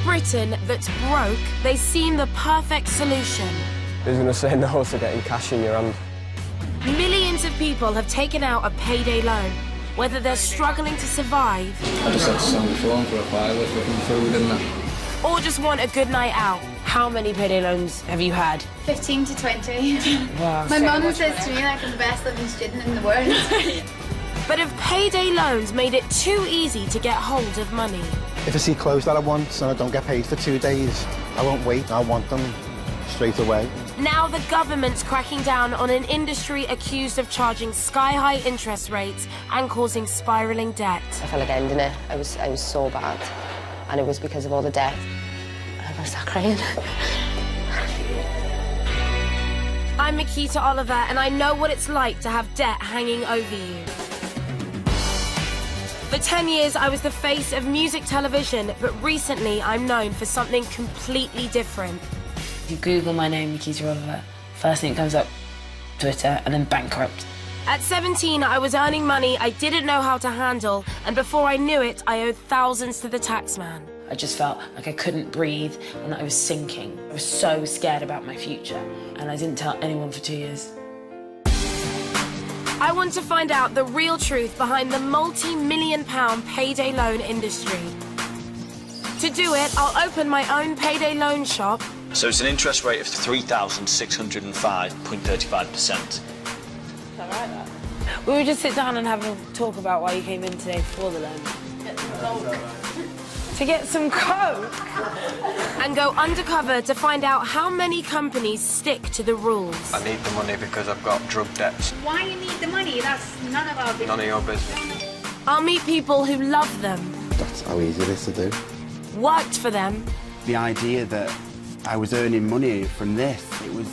Britain that's broke, they seem the perfect solution. Who's going to say no to getting cash in your hand? Millions of people have taken out a payday loan, whether they're struggling to survive... I just had to sit on the phone for a while looking food and that. ...or just want a good night out. How many payday loans have you had? 15 to 20. Wow. My mum says to me like I'm the best living student in the world. But have payday loans made it too easy to get hold of money? If I see clothes that I want and I don't get paid for 2 days, I won't wait, I want them straight away. Now the government's cracking down on an industry accused of charging sky-high interest rates and causing spiralling debt. I felt like ending it. I was so bad. And it was because of all the debt. I'm gonna start crying. I'm Miquita Oliver, and I know what it's like to have debt hanging over you. For 10 years, I was the face of music television, but recently I'm known for something completely different. If you Google my name, Miquita Oliver, first thing that comes up, Twitter, and then bankrupt. At 17, I was earning money I didn't know how to handle, and before I knew it, I owed thousands to the taxman. I just felt like I couldn't breathe and that I was sinking. I was so scared about my future, and I didn't tell anyone for 2 years. I want to find out the real truth behind the multi-million-pound payday loan industry. To do it, I'll open my own payday loan shop. So it's an interest rate of 3,605.35%. Is that right, that? We would just sit down and have a talk about why you came in today for the loan. Get some coke. To get some coke? And go undercover to find out how many companies stick to the rules. I need the money because I've got drug debts. Why you need the money? That's none of our business. None of your business. I'll meet people who love them, That's how easy it is to do. worked for them, The idea that I was earning money from this, it was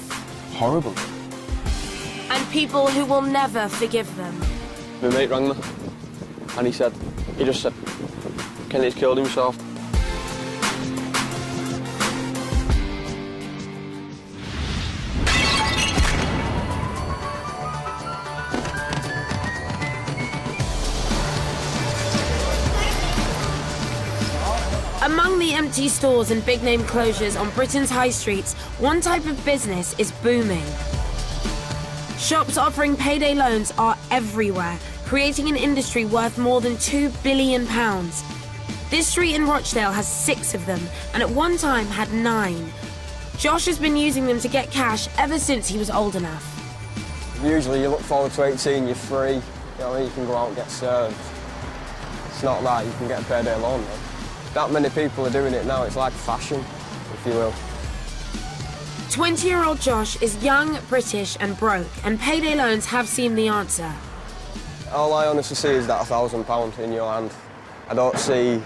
horrible. and people who will never forgive them. My mate rang me, and he just said, Kenny's killed himself. Among the empty stores and big-name closures on Britain's high streets, one type of business is booming. Shops offering payday loans are everywhere, creating an industry worth more than £2 billion. This street in Rochdale has 6 of them, and at one time had 9. Josh has been using them to get cash ever since he was old enough. Usually you look forward to 18, you're free, you know, you can go out and get served. It's not that, you can get a payday loan though. That many people are doing it now, it's like fashion, if you will. 20-year-old Josh is young, British and broke, and payday loans have seemed the answer. All I honestly see is that £1,000 in your hand. I don't see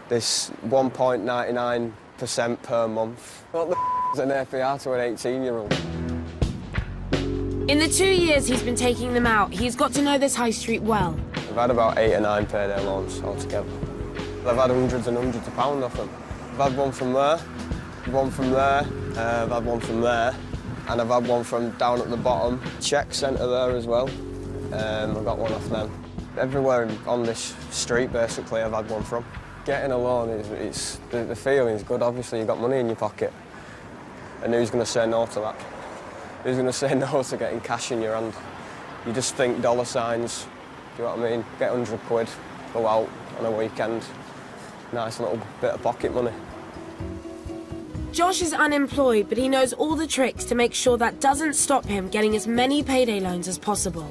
this 1.99% per month. What the is an APR to an 18-year-old? In the 2 years he's been taking them out, he's got to know this high street well. I've had about 8 or 9 payday loans altogether. I've had hundreds and hundreds of pounds off them. I've had one from there, one from there, I've had one from there, and I've had one from down at the bottom, check centre there as well. I've got one off them. Everywhere on this street, basically, I've had one from. Getting a loan, the feeling's good, obviously, you've got money in your pocket. And who's going to say no to that? Who's going to say no to getting cash in your hand? You just think dollar signs, do you know what I mean? Get 100 quid, go out on a weekend. Nice little bit of pocket money. Josh is unemployed, but he knows all the tricks to make sure that doesn't stop him getting as many payday loans as possible.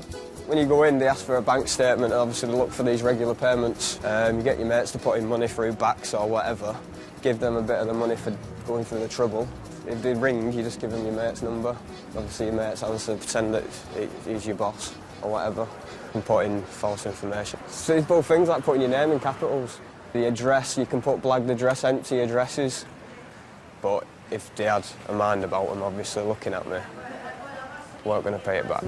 When you go in, they ask for a bank statement, and obviously they look for these regular payments. You get your mates to put in money through backs or whatever, give them a bit of the money for going through the trouble. If they ring, you just give them your mate's number. Obviously your mate's answer, pretend that he's your boss or whatever, and put in false information. So it's both things like putting your name in capitals. The address, you can put blagged address, empty addresses. But if they had a mind about them, obviously looking at me, weren't going to pay it back.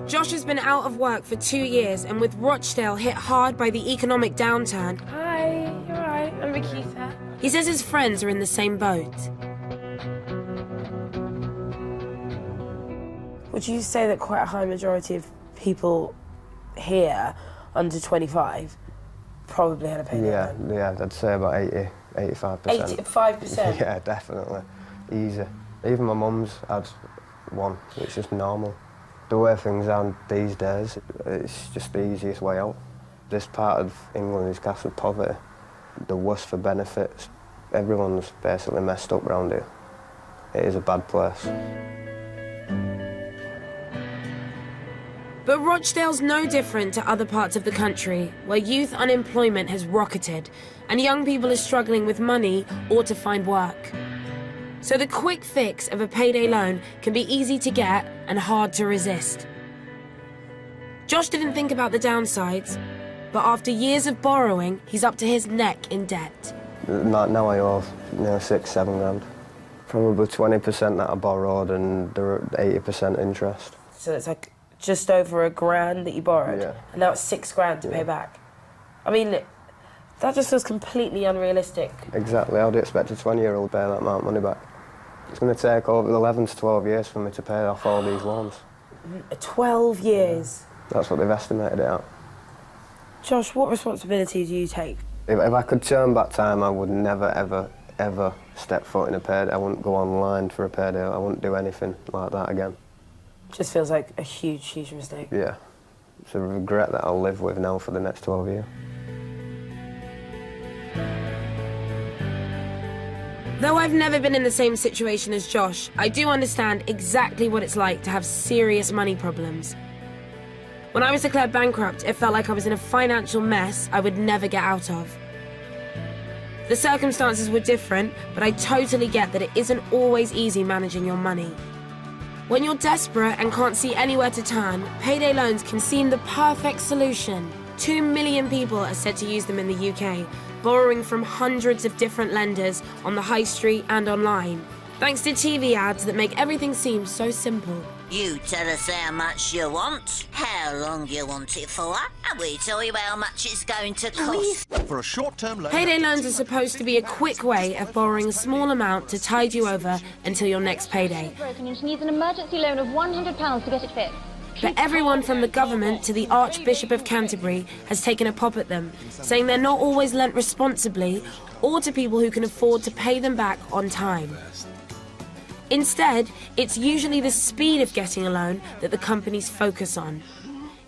Josh has been out of work for 2 years, and with Rochdale hit hard by the economic downturn... Hi, you're right, I'm Miquita. He says his friends are in the same boat. Would you say that quite a high majority of people here, under 25, probably had a payday loan. Yeah, I'd say about 85%. 85%? Yeah, definitely. Easy. Even my mum's had one, so it's just normal. The way things are these days, it's just the easiest way out. This part of England is classed with poverty. The worst for benefits. Everyone's basically messed up around here. It is a bad place. But Rochdale's no different to other parts of the country, where youth unemployment has rocketed and young people are struggling with money or to find work. So the quick fix of a payday loan can be easy to get and hard to resist. Josh didn't think about the downsides, but after years of borrowing, he's up to his neck in debt. Now I owe 6-7 grand. Probably 20% that I borrowed and the 80% interest. So it's like just over £1,000 that you borrowed, Yeah. and now it's 6 grand to pay back. I mean, that just feels completely unrealistic. Exactly. How do you expect a 20-year-old to pay that amount of money back? It's going to take over 11 to 12 years for me to pay off all these loans. 12 years? That's what they've estimated it at. Josh, what responsibility do you take? If I could turn back time, I would never, ever step foot in a payday. I wouldn't go online for a payday. I wouldn't do anything like that again. Just feels like a huge, huge mistake. Yeah. It's a regret that I'll live with now for the next 12 years. Though I've never been in the same situation as Josh, I do understand exactly what it's like to have serious money problems. When I was declared bankrupt, it felt like I was in a financial mess I would never get out of. The circumstances were different, but I totally get that it isn't always easy managing your money. When you're desperate and can't see anywhere to turn, payday loans can seem the perfect solution. 2 million people are said to use them in the UK, borrowing from hundreds of different lenders on the high street and online, thanks to TV ads that make everything seem so simple. You tell us how much you want, how long you want it for, and we tell you how much it's going to cost. For a short-term loan... Payday loans are supposed to be a quick way of borrowing a small amount to tide you over until your next payday. Broken and she needs an emergency loan of £100 to get it fixed. But everyone from the government to the Archbishop of Canterbury has taken a pop at them, saying they're not always lent responsibly or to people who can afford to pay them back on time. Instead, it's usually the speed of getting a loan that the companies focus on.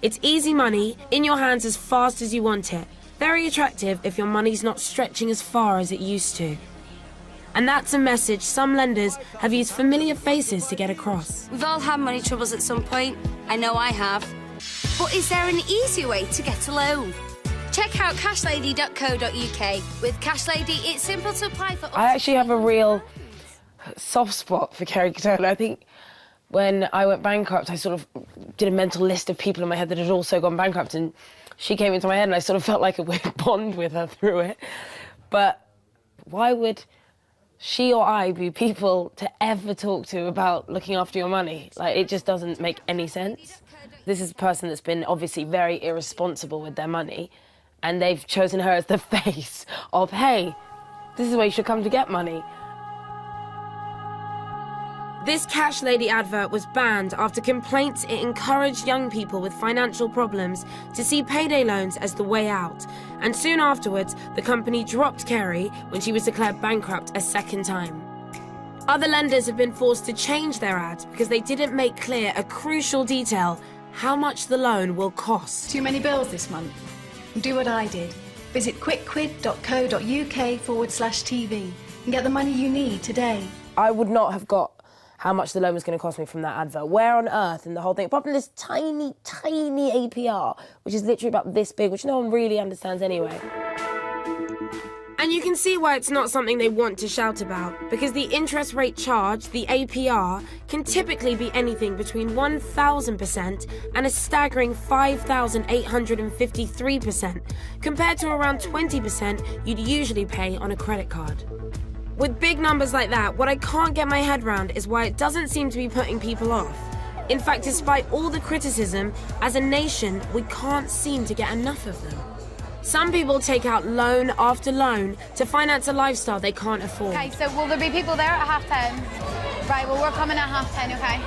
It's easy money, in your hands as fast as you want it. Very attractive if your money's not stretching as far as it used to. And that's a message some lenders have used familiar faces to get across. We've all had money troubles at some point. I know I have. But is there an easier way to get a loan? Check out cashlady.co.uk. With Cashlady, it's simple to apply for... I actually have a real soft spot for Kerry Catola. I think when I went bankrupt, I sort of did a mental list of people in my head that had also gone bankrupt, and she came into my head and I sort of felt like a weird bond with her through it. But why would she or I be people to ever talk to about looking after your money? Like, it just doesn't make any sense. This is a person that's been obviously very irresponsible with their money, and they've chosen her as the face of, hey, this is where you should come to get money. This Cash Lady advert was banned after complaints it encouraged young people with financial problems to see payday loans as the way out. And soon afterwards, the company dropped Kerry when she was declared bankrupt a second time. Other lenders have been forced to change their ads because they didn't make clear a crucial detail: how much the loan will cost. Too many bills this month? Do what I did. Visit quickquid.co.uk/TV and get the money you need today. I would not have got how much the loan was going to cost me from that advert. Where on earth in the whole thing, apart from this tiny, tiny APR, which is literally about this big, which no one really understands anyway. And you can see why it's not something they want to shout about, because the interest rate charged, the APR, can typically be anything between 1,000% and a staggering 5,853%, compared to around 20% you'd usually pay on a credit card. With big numbers like that, what I can't get my head around is why it doesn't seem to be putting people off. In fact, despite all the criticism, as a nation, we can't seem to get enough of them. Some people take out loan after loan to finance a lifestyle they can't afford. Okay, so will there be people there at 10:30? Right, well, we're coming at 10:30, okay?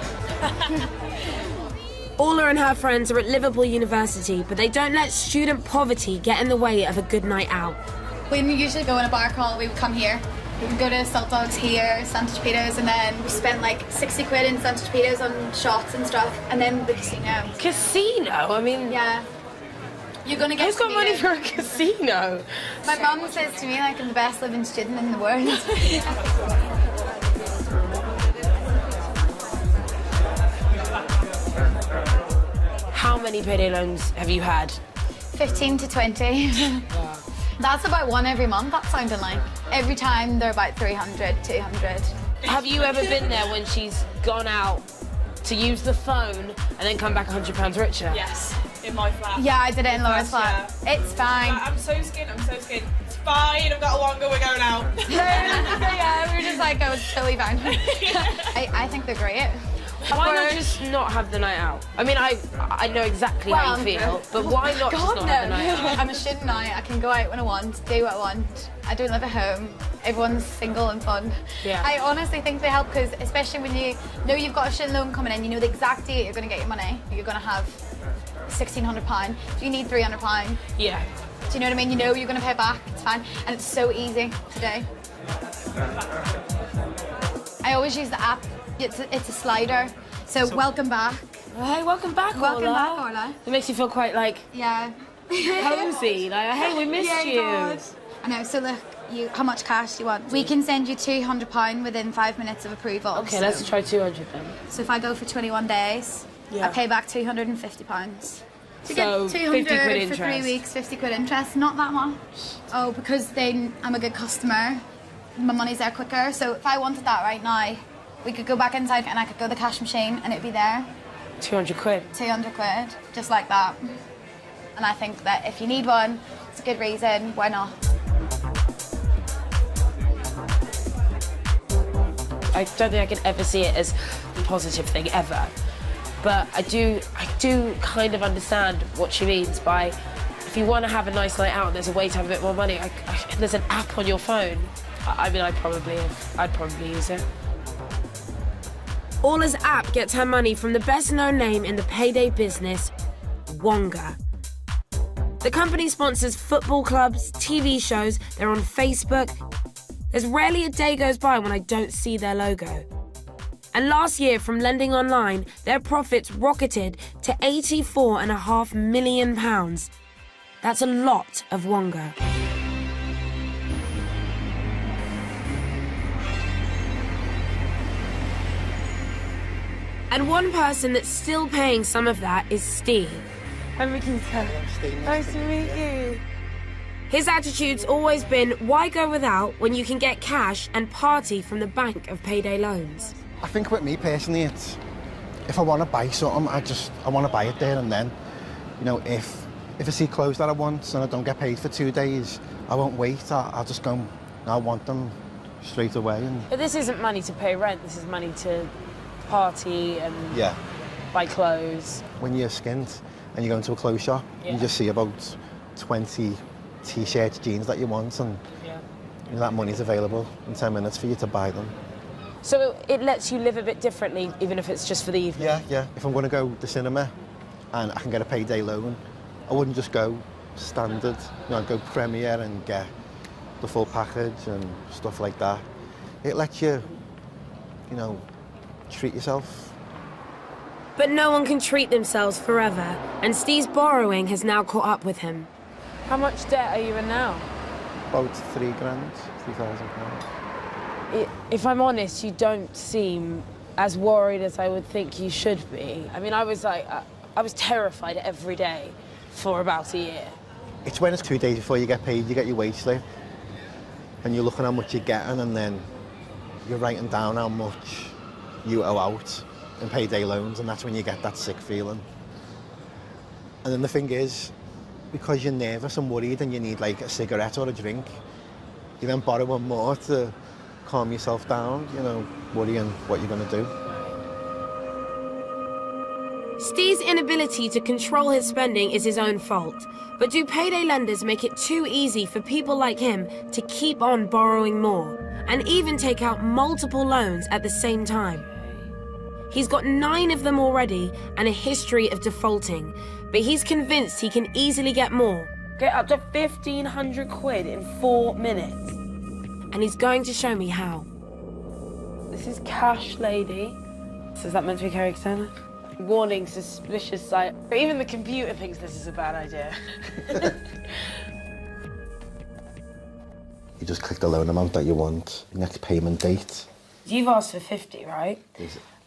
Orla and her friends are at Liverpool University, but they don't let student poverty get in the way of a good night out. When we usually go in a bar crawl, we would come here. We would go to Salt Dogs here, Santa Torpedoes, and then we spent like 60 quid in Santa Torpedoes on shots and stuff, and then the casino. Casino? I mean... Yeah. You're gonna get... Who's got money for a casino? My mum says to me, like, I'm the best living student in the world. How many payday loans have you had? 15 to 20. That's about one every month, that's sounding like. Every time they're about 300, 200. Have you ever been there when she's gone out to use the phone and then come back £100 richer? Yes, in my flat. Yeah, I did it in Laura's flat. Yeah. It's fine. I'm so skint. It's fine, I've got a longer, we're going out. Yeah, we were just like, oh, it's totally fine. I think they're great. Why not just not have the night out? I mean, I know exactly how you feel, but why not just not have the night out? I'm a student now. I can go out when I want, do what I want. I don't live at home. Everyone's single and fun. Yeah. I honestly think they help because, especially when you know you've got a student loan coming in, you know the exact date you're going to get your money. You're going to have £1,600. Do you need £300? Yeah. Do you know what I mean? You know you're going to pay it back. It's fine. And it's so easy to do. I always use the app. It's a slider. So welcome back. Hey, welcome back, Welcome Orla. back, Orla. It makes you feel quite, like, yeah, cozy. Like, hey, we missed yeah, you. God. I know. So look, how much cash do you want? We can send you £200 within 5 minutes of approval. Okay, so. let's try 200 then. So if I go for 21 days, I pay back £250. To So, get 200 50 quid for 3 interest. weeks, 50 quid interest, not that much. Oh, because then I'm a good customer, my money's there quicker. So if I wanted that right now, we could go back inside and I could go to the cash machine and it'd be there. 200 quid. 200 quid, just like that. And I think that if you need one, it's a good reason, why not? I don't think I could ever see it as a positive thing ever. But I do kind of understand what she means by if you want to have a nice night out and there's a way to have a bit more money, there's an app on your phone. I mean, I'd probably use it. Orla's app gets her money from the best-known name in the payday business, Wonga. The company sponsors football clubs, TV shows, they're on Facebook. There's rarely a day goes by when I don't see their logo. And last year, from lending online, their profits rocketed to £84.5 million. That's a lot of Wonga. And one person that's still paying some of that is Steve. I'm Miquita. Nice to meet you. His attitude's always been, why go without when you can get cash and party from the bank of payday loans? I think with me personally, it's if I want to buy something, I want to buy it there and then. You know, if I see clothes that I want and I don't get paid for 2 days, I won't wait. I'll just go. I want them straight away. But this isn't money to pay rent. This is money to party and buy clothes. When you're skint and you go into a clothes shop, you just see about 20 t-shirts, jeans that you want, and you know, that money's available in 10 minutes for you to buy them. So it lets you live a bit differently, even if it's just for the evening? Yeah. If I'm going to go to the cinema and I can get a payday loan, I wouldn't just go standard. You know, I'd go Premier and get the full package and stuff like that. It lets you, you know, treat yourself. But no one can treat themselves forever, and Steve's borrowing has now caught up with him. How much debt are you in now? About £3,000. If I'm honest, you don't seem as worried as I would think you should be. I mean, I was terrified every day for about a year. It's when it's 2 days before you get paid, you get your wage slip, and you're looking how much you're getting, and then you're writing down how much you owe out in payday loans, and that's when you get that sick feeling. And then the thing is, because you're nervous and worried and you need like a cigarette or a drink, you then borrow one more to calm yourself down, you know, worrying what you're going to do. Steve's inability to control his spending is his own fault. But do payday lenders make it too easy for people like him to keep on borrowing more and even take out multiple loans at the same time? He's got 9 of them already and a history of defaulting, but he's convinced he can easily get more. Get up to 1,500 quid in 4 minutes. And he's going to show me how. This is Cash Lady. So is that meant to be Kerry Turner? Warning, suspicious site. Even the computer thinks this is a bad idea. You just click the loan amount that you want, next payment date. You've asked for 50, right?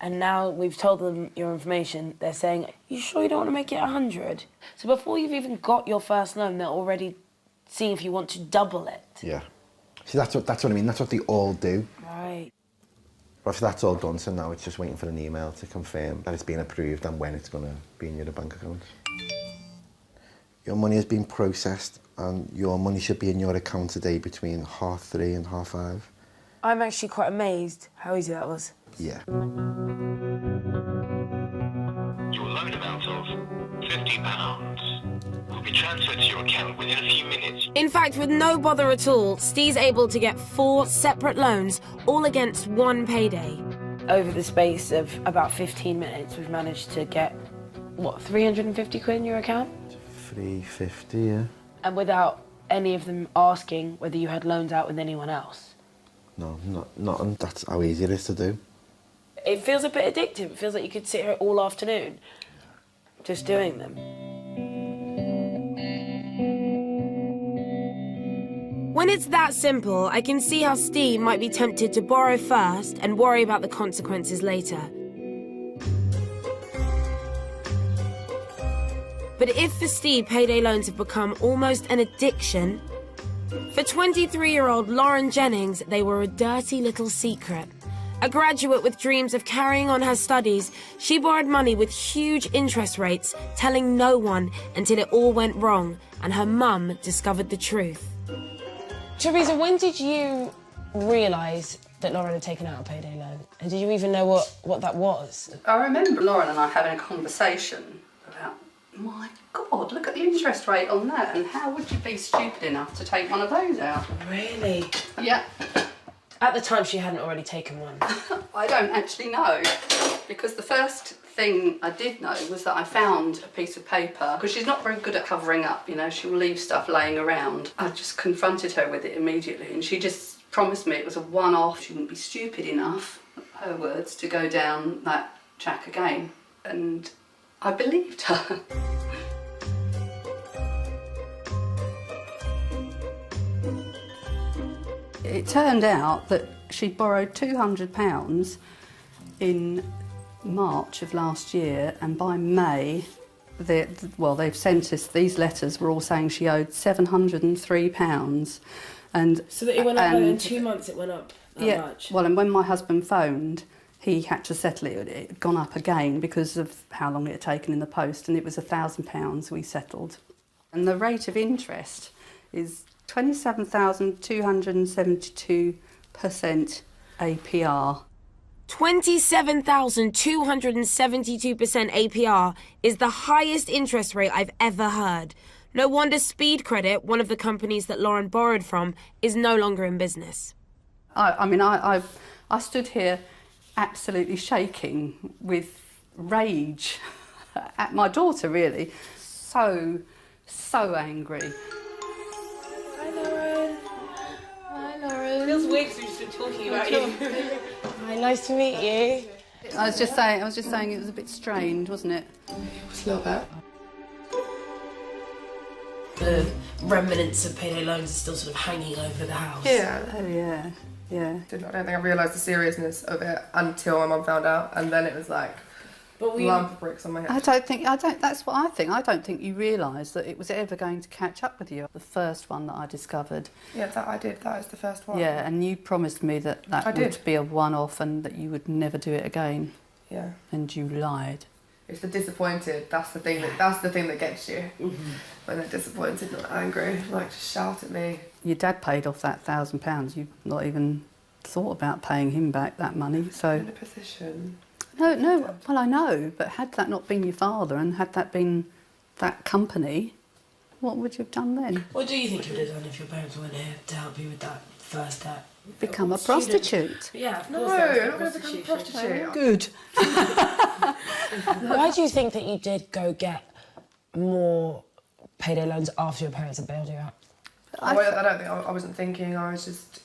And now we've told them your information. They're saying, you sure you don't want to make it 100? So before you've even got your first loan, they're already seeing if you want to double it. Yeah. See, that's what I mean. That's what they all do. Right. But if that's all done, so now it's just waiting for an email to confirm that it's been approved and when it's going to be in your bank account. Your money has been processed and your money should be in your account today between 3:30 and 5:30. I'm actually quite amazed how easy that was. Yeah. Your loan amount of £50 will be transferred to your account within a few minutes. In fact, with no bother at all, Steve's able to get 4 separate loans, all against one payday. Over the space of about 15 minutes, we've managed to get, what, 350 quid in your account? 350, yeah. And without any of them asking whether you had loans out with anyone else? No, not, and that's how easy it is to do. It feels a bit addictive. It feels like you could sit here all afternoon just doing them. When it's that simple, I can see how Steve might be tempted to borrow first and worry about the consequences later. But if for Steve, payday loans have become almost an addiction, for 23-year-old Lauren Jennings, they were a dirty little secret. A graduate with dreams of carrying on her studies, she borrowed money with huge interest rates, telling no one until it all went wrong and her mum discovered the truth. Teresa, when did you realise that Lauren had taken out a payday loan? And did you even know what that was? I remember Lauren and I having a conversation about, my God, look at the interest rate on that, and how would you be stupid enough to take one of those out? Really? Yeah. At the time, she hadn't already taken one. I don't actually know, because the first thing I did know was that I found a piece of paper, because she's not very good at covering up, you know, she'll leave stuff laying around. I just confronted her with it immediately, and she just promised me it was a one-off. She wouldn't be stupid enough, her words, to go down that track again. And I believed her. It turned out that she'd borrowed £200 in March of last year, and by May, they've sent us, these letters were all saying she owed £703. And, so that it went up, and in 2 months it went up that much? Well, and when my husband phoned, he had to settle it. It had gone up again because of how long it had taken in the post, and it was £1,000 we settled. And the rate of interest is 27,272% APR. 27,272% APR is the highest interest rate I've ever heard. No wonder Speed Credit, one of the companies that Lauren borrowed from, is no longer in business. I stood here absolutely shaking with rage at my daughter, really. So angry. Hi, Lauren. Hi, Lauren. It feels weird because we've just been talking about you. Hi, nice to meet you. I was just saying it was a bit strange, wasn't it? It was a little bit. The remnants of payday loans are still sort of hanging over the house. Yeah. Oh, yeah. Yeah. I don't think I realised the seriousness of it until my mum found out, and then it was like lump of bricks on my head. That's what I think. I don't think you realise that it was ever going to catch up with you. The first one that I discovered. Yeah, that I did. That is the first one. Yeah, and you promised me that would be a one-off and that you would never do it again. Yeah. And you lied. It's the disappointed. That's the thing that gets you. Mm-hmm. When they're disappointed, not angry, like just shout at me. Your dad paid off that £1,000. You've not even thought about paying him back that money. So in a position. No. Well, I know, but had that not been your father and had that been that company, what would you have done then? What do you think you would have done if your parents weren't here to help you with that first debt. Become a prostitute. Yeah, of No, course I'm there was not going to become a prostitute. Good. Why do you think that you did go get more payday loans after your parents had bailed you out? I don't think I wasn't thinking. I was just.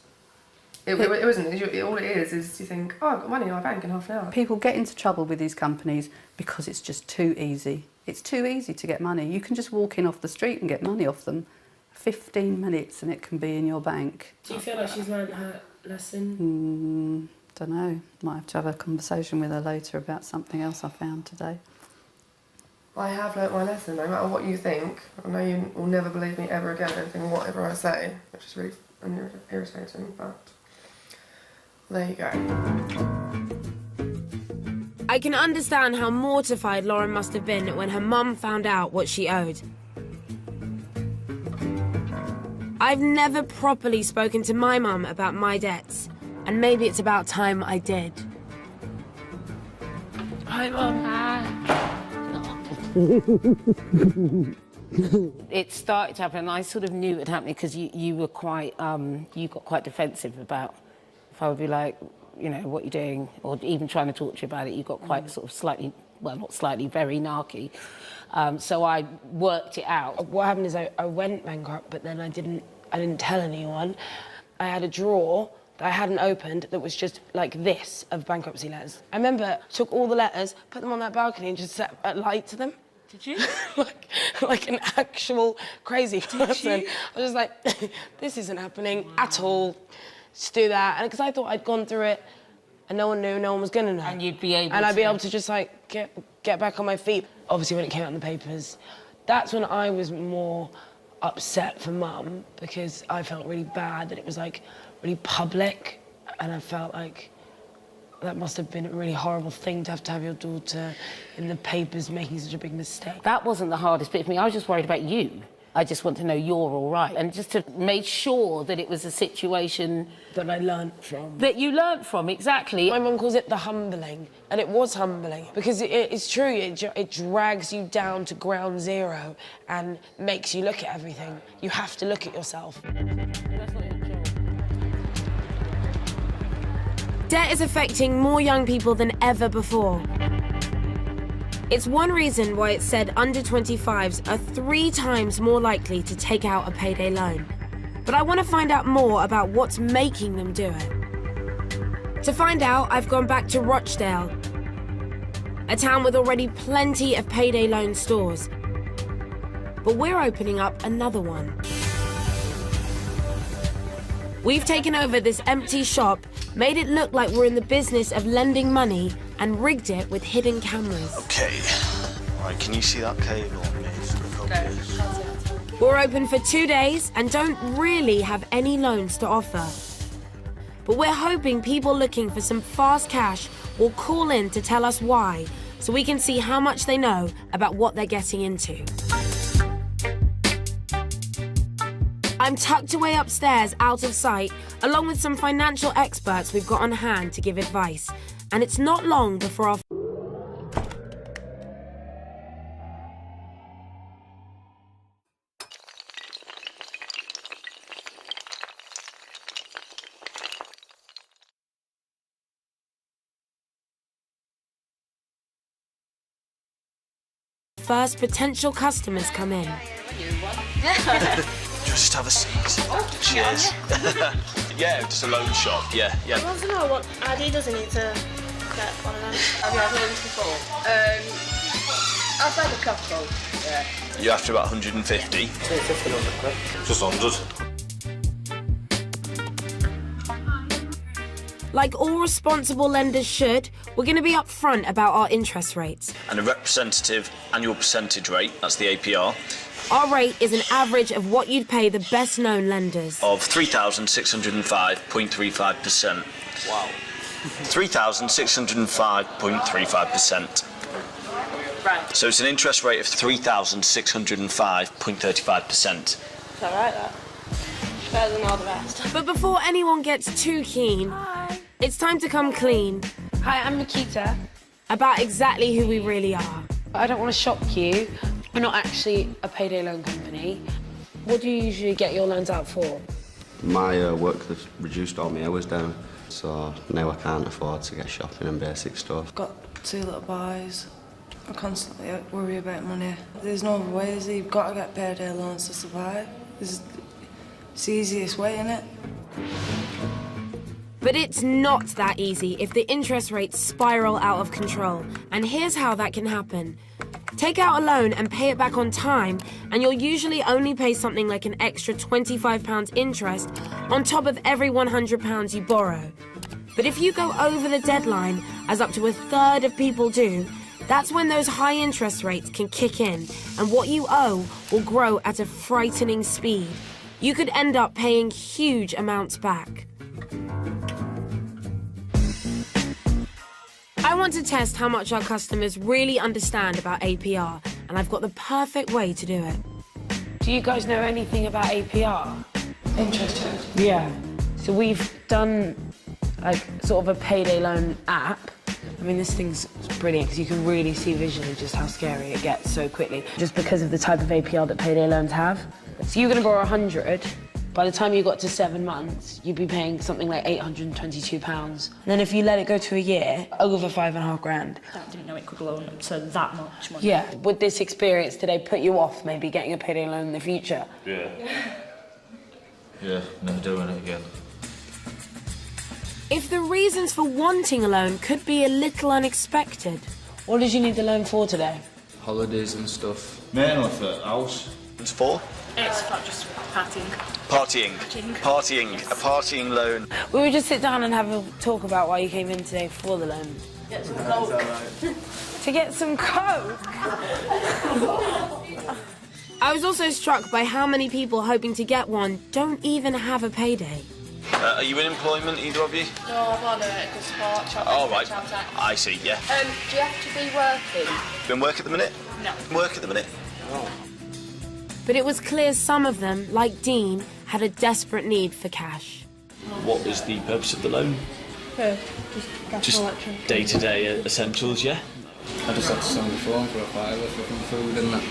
It wasn't. All it is you think, oh, I've got money in my bank in half an hour. People get into trouble with these companies because it's just too easy. It's too easy to get money. You can just walk in off the street and get money off them. 15 minutes and it can be in your bank. Do you feel like she's learned her lesson? Don't know. Might have to have a conversation with her later about something else I found today. I have learnt my lesson, no matter what you think. I know you will never believe me ever again, anything, whatever I say, which is really irritating, but there you go. I can understand how mortified Lauren must have been when her mum found out what she owed. I've never properly spoken to my mum about my debts, and maybe it's about time I did. Hi, Mum. It started to happen, and I sort of knew it happening because you were quite, you got quite defensive about, if I would be like, you know, what you're doing, or even trying to talk to you about it, you got quite sort of slightly, well, not slightly, very narky. So I worked it out. What happened is I went bankrupt, but then I didn't tell anyone. I had a drawer that I hadn't opened that was just like this of bankruptcy letters. I remember took all the letters, put them on that balcony and just set a light to them. Did you? like an actual crazy person. I was just like, this isn't happening at all. Just do that. And because I thought I'd gone through it and no one knew, no one was gonna know. And you'd be able and I'd be able to just like get back on my feet. Obviously when it came out in the papers, that's when I was more upset for Mum, because I felt really bad that it was like really public, and I felt like that must have been a really horrible thing to have your daughter in the papers making such a big mistake. That wasn't the hardest bit for me. I was just worried about you. I just want to know you're all right, and just to make sure that it was a situation that I learnt from. That you learnt from, exactly. My mum calls it the humbling, and it was humbling, because it's true, it drags you down to ground zero and makes you look at everything. You have to look at yourself. Debt is affecting more young people than ever before. It's one reason why it's said under 25s are 3 times more likely to take out a payday loan. But I want to find out more about what's making them do it. To find out, I've gone back to Rochdale, a town with already plenty of payday loan stores. But we're opening up another one. We've taken over this empty shop, made it look like we're in the business of lending money, and rigged it with hidden cameras. Okay. Right, can you see that cable on me? We're open for 2 days and don't really have any loans to offer. But we're hoping people looking for some fast cash will call in to tell us why, so we can see how much they know about what they're getting into. I'm tucked away upstairs, out of sight, along with some financial experts we've got on hand to give advice. And it's not long before our... first potential customers come in. Just have a seat. Cheers. Yeah, just a loan shop. Yeah. I want to know what ID does he need to get one of them? Have you had loans before? I've had a couple. Yeah. You're after about 150. Just 100. Like all responsible lenders should, we're going to be upfront about our interest rates. And a representative annual percentage rate, that's the APR. Our rate is an average of what you'd pay the best-known lenders. Of 3,605.35%. Wow. 3,605.35%. Right. So it's an interest rate of 3,605.35%. Is that right, that? Better than all the rest. But before anyone gets too keen, it's time to come clean. Hi, I'm Miquita. About exactly who we really are. I don't want to shock you. We're not actually a payday loan company. What do you usually get your loans out for? My work has reduced all my hours down, so now I can't afford to get shopping and basic stuff. I've got 2 little boys. I constantly worry about money. There's no other way, is there? You've got to get payday loans to survive. It's the easiest way, isn't it? But it's not that easy if the interest rates spiral out of control. And here's how that can happen. Take out a loan and pay it back on time, and you'll usually only pay something like an extra £25 interest on top of every £100 you borrow. But if you go over the deadline, as up to a third of people do, that's when those high interest rates can kick in, and what you owe will grow at a frightening speed. You could end up paying huge amounts back. I want to test how much our customers really understand about APR, and I've got the perfect way to do it. Do you guys know anything about APR? Interest rate? Yeah. So we've done like sort of a payday loan app. I mean, this thing's brilliant because you can really see visually just how scary it gets so quickly, just because of the type of APR that payday loans have. So you're going to borrow 100. By the time you got to 7 months, you'd be paying something like £822. And then if you let it go to a year, over £5,500. I didn't know it could loan up to that much money. Yeah. Would this experience today put you off maybe getting a payday loan in the future? Yeah. Yeah, never doing it again. If the reasons for wanting a loan could be a little unexpected. What did you need the loan for today? Holidays and stuff. Mainly for the house. It's for? It's for just partying. Partying. A partying loan. We would just sit down and have a talk about why you came in today for the loan. Get some coke. To get some coke? I was also struck by how many people hoping to get one don't even have a payday. Are you in employment, either of you? No, I'm on a good sport shop. Oh, right. I see, yeah. Do you have to be working? You in work at the minute? No. Work at the minute? Oh. But it was clear some of them, like Dean, had a desperate need for cash. What is the purpose of the loan? Just electric. Day-to-day essentials, yeah? I just had to sell my phone for a fiver for some food and that.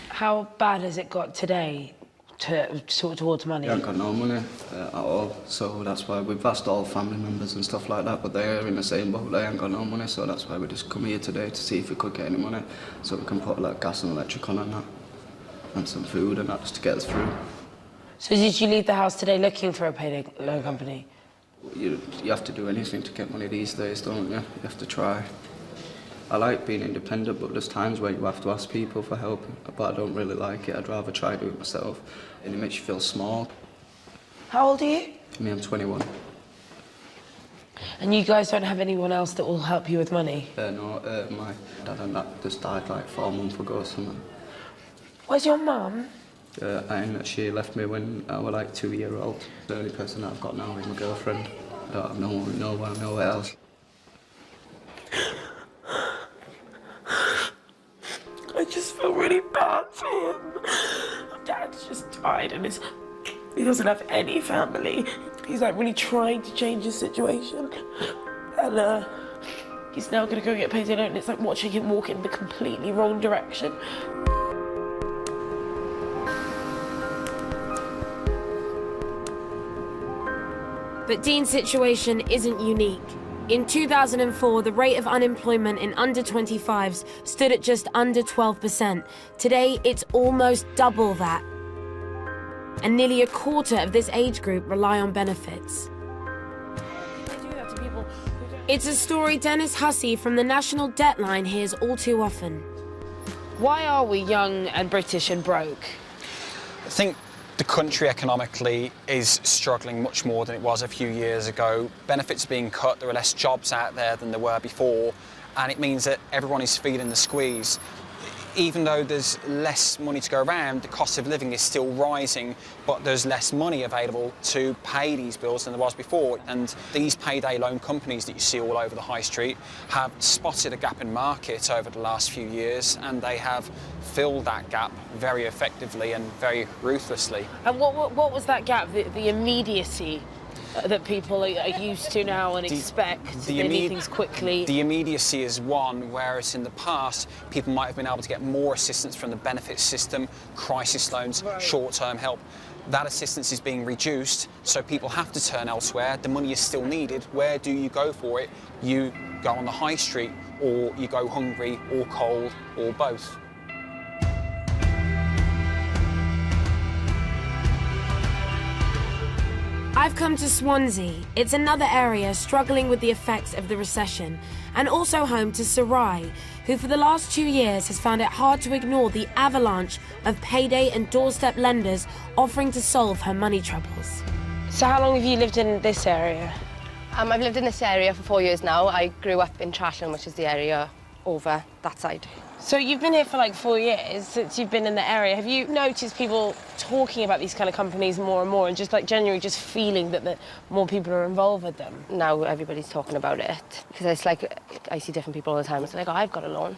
How bad has it got today towards money? I haven't got no money at all, so that's why we've asked all family members and stuff like that, but they're in the same boat, they ain't got no money, so that's why we just come here today to see if we could get any money, so we can put like gas and electric on and that, and some food and that, just to get us through. So did you leave the house today looking for a payday loan company? You have to do anything to get money these days, don't you? You have to try. I like being independent, but there's times where you have to ask people for help, but I don't really like it. I'd rather try do it myself, and it makes you feel small. How old are you? Me, I'm 21. And you guys don't have anyone else that will help you with money? No, my dad and that just died like 4 months ago or something. Where's your mum? And she left me when I was like 2 years old. The only person that I've got now is my girlfriend. I don't have nowhere else. I just feel really bad for him. Dad's just died and he doesn't have any family. He's like really trying to change his situation. And he's now gonna go get payday loan, and it's like watching him walk in the completely wrong direction. But Dean's situation isn't unique. In 2004, the rate of unemployment in under 25s stood at just under 12%. Today, it's almost double that. And nearly a quarter of this age group rely on benefits. It's a story Dennis Hussey from the National Debt Line hears all too often. Why are we young and British and broke? I think the country economically is struggling much more than it was a few years ago. Benefits are being cut, there are less jobs out there than there were before, and it means that everyone is feeling the squeeze. Even though there's less money to go around, the cost of living is still rising, but there's less money available to pay these bills than there was before. And these payday loan companies that you see all over the high street have spotted a gap in market over the last few years, and they have filled that gap very effectively and very ruthlessly. And what was that gap, the immediacy that people are used to now and expect? They need things quickly. The immediacy is one, whereas in the past, people might have been able to get more assistance from the benefits system, crisis loans, short-term help. that assistance is being reduced, so people have to turn elsewhere. The money is still needed. Where do you go for it? You go on the high street, or you go hungry, or cold, or both. I've come to Swansea. It's another area struggling with the effects of the recession, and also home to Sarai, who for the last 2 years has found it hard to ignore the avalanche of payday and doorstep lenders offering to solve her money troubles. So how long have you lived in this area? I've lived in this area for 4 years now. I grew up in Trashland, which is the area over that side. So you've been here for like 4 years since you've been in the area. Have you noticed people talking about these kind of companies more and more, and just like genuinely just feeling that more people are involved with them? Now everybody's talking about it, because it's like I see different people all the time. It's like, oh, I've got a loan.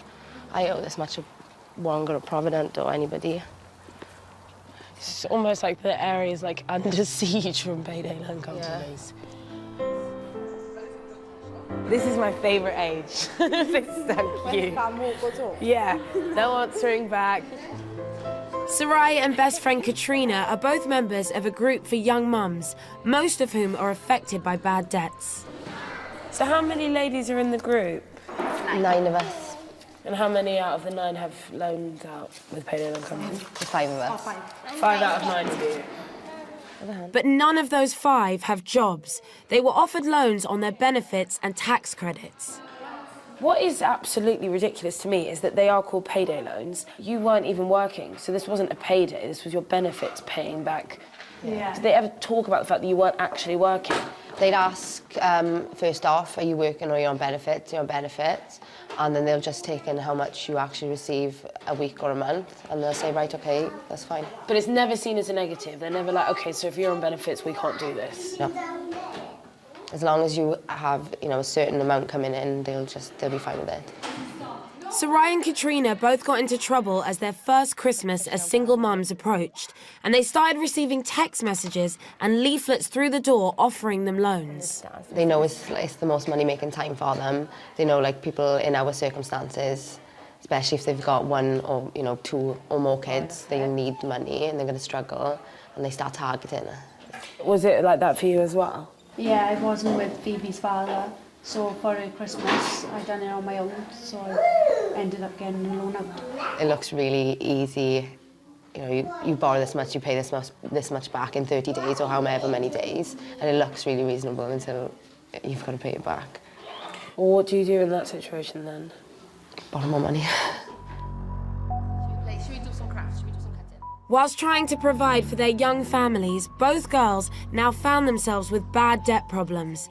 I owe this much of Wonga or Provident or anybody. It's almost like the area is like under siege from payday loan companies. Yeah. This is my favourite age. This is so cute. Yeah, no answering back. Sarai and best friend Katrina are both members of a group for young mums, most of whom are affected by bad debts. So how many ladies are in the group? 9 of us. And how many out of the 9 have loans out with payday loan companies? 5 of us. 5 out of 9 do. But none of those 5 have jobs. They were offered loans on their benefits and tax credits. What is absolutely ridiculous to me is that they are called payday loans. You weren't even working, so this wasn't a payday, this was your benefits paying back. Yeah. Did they ever talk about the fact that you weren't actually working? They'd ask, first off, are you working or are you on benefits? You're on benefits. And then they'll just take in how much you actually receive a week or a month, and they'll say, right, OK, that's fine. But it's never seen as a negative. They're never like, OK, so if you're on benefits, we can't do this. No. As long as you have, a certain amount coming in, they'll be fine with it. Sarai and Katrina both got into trouble as their first Christmas as single mums approached, and they started receiving text messages and leaflets through the door offering them loans. They know it's the most money-making time for them. They know, like, people in our circumstances, especially if they've got 1 or 2 or more kids, they need money and they're going to struggle, and they start targeting. Was it like that for you as well? Yeah, I wasn't with Phoebe's father. So for Christmas, I done it on my own, so I ended up getting a loan out. It looks really easy. You borrow this much, you pay this much back in 30 days or however many days, and it looks really reasonable until you've got to pay it back. Well, what do you do in that situation then? Borrow more money. Whilst trying to provide for their young families, both girls now found themselves with bad debt problems.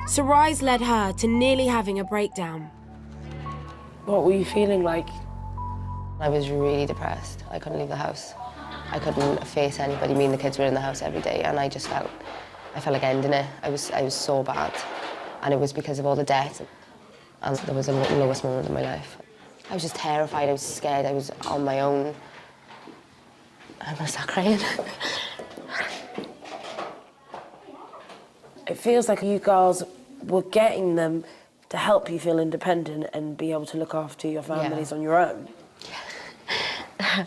Sarai's led her to nearly having a breakdown. What were you feeling like? I was really depressed. I couldn't leave the house. I couldn't face anybody. Me and the kids were in the house every day, and I felt like ending it. I was so bad, and it was because of all the debt. And there was the lowest moment of my life. I was just terrified. I was scared. I was on my own. I'm gonna start crying. It feels like you girls were getting them to help you feel independent and be able to look after your families on your own. I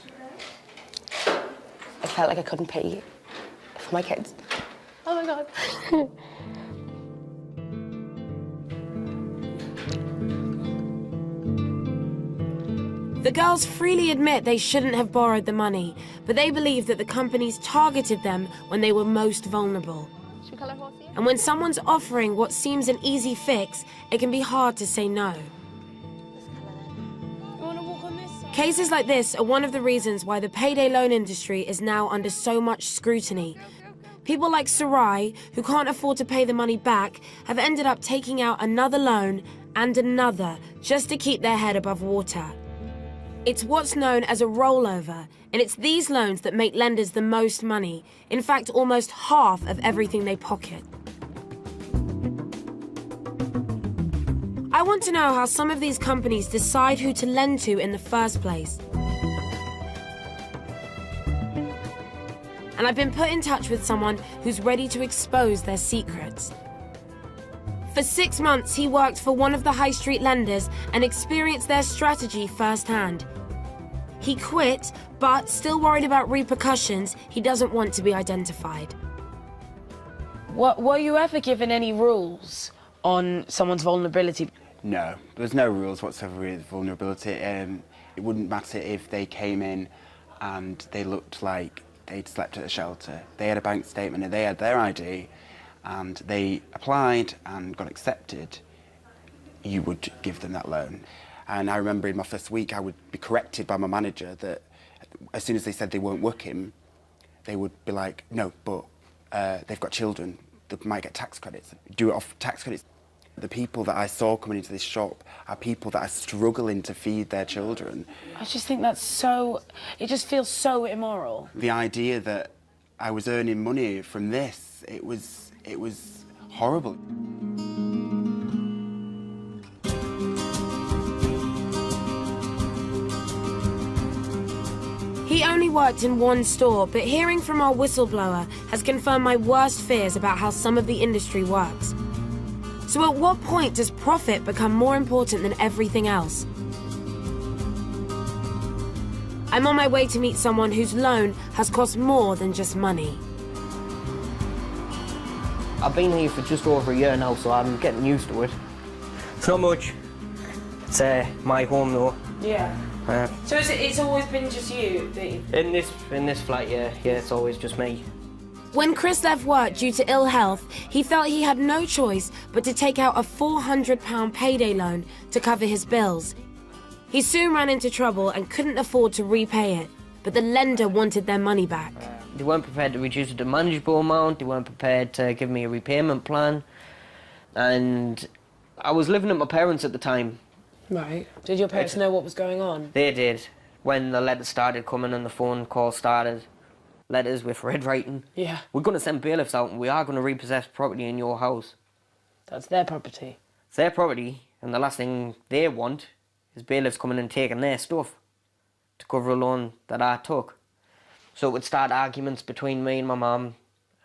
felt like I couldn't pay for my kids. Oh my God. The girls freely admit they shouldn't have borrowed the money, but they believe that the companies targeted them when they were most vulnerable. And when someone's offering what seems an easy fix, it can be hard to say no. Cases like this are one of the reasons why the payday loan industry is now under so much scrutiny. People like Sarai, who can't afford to pay the money back, have ended up taking out another loan and another just to keep their head above water. It's what's known as a rollover, and it's these loans that make lenders the most money. In fact, almost half of everything they pocket. I want to know how some of these companies decide who to lend to in the first place. And I've been put in touch with someone who's ready to expose their secrets. For 6 months, he worked for one of the high street lenders and experienced their strategy firsthand. He quit, but still worried about repercussions, he doesn't want to be identified. Were you ever given any rules on someone's vulnerability? No, there's no rules whatsoever with vulnerability. It wouldn't matter if they came in and they looked like they'd slept at a shelter. They had a bank statement and they had their ID and they applied and got accepted, you would give them that loan. And I remember in my first week I would be corrected by my manager that as soon as they said they weren't working, they would be like, no, but they've got children, they might get tax credits. Do it off tax credits. The people that I saw coming into this shop are people that are struggling to feed their children. I just think that's so... It just feels so immoral. The idea that I was earning money from this, it was horrible. He only worked in one store, but hearing from our whistleblower has confirmed my worst fears about how some of the industry works. So at what point does profit become more important than everything else? I'm on my way to meet someone whose loan has cost more than just money. I've been here for just over a year now, so I'm getting used to it. It's not much. It's my home though. Yeah. So it's always been just you? In this flat, yeah, it's always just me. When Chris left work due to ill health, he felt he had no choice but to take out a £400 payday loan to cover his bills. He soon ran into trouble and couldn't afford to repay it, but the lender wanted their money back. They weren't prepared to reduce it to a manageable amount, they weren't prepared to give me a repayment plan, and I was living at my parents' at the time. Right. Did your parents know what was going on? They did. When the letters started coming and the phone calls started, letters with red writing. Yeah. We're going to send bailiffs out and we are going to repossess property in your house. That's their property. It's their property, and the last thing they want is bailiffs coming and taking their stuff to cover a loan that I took. So it would start arguments between me and my mum,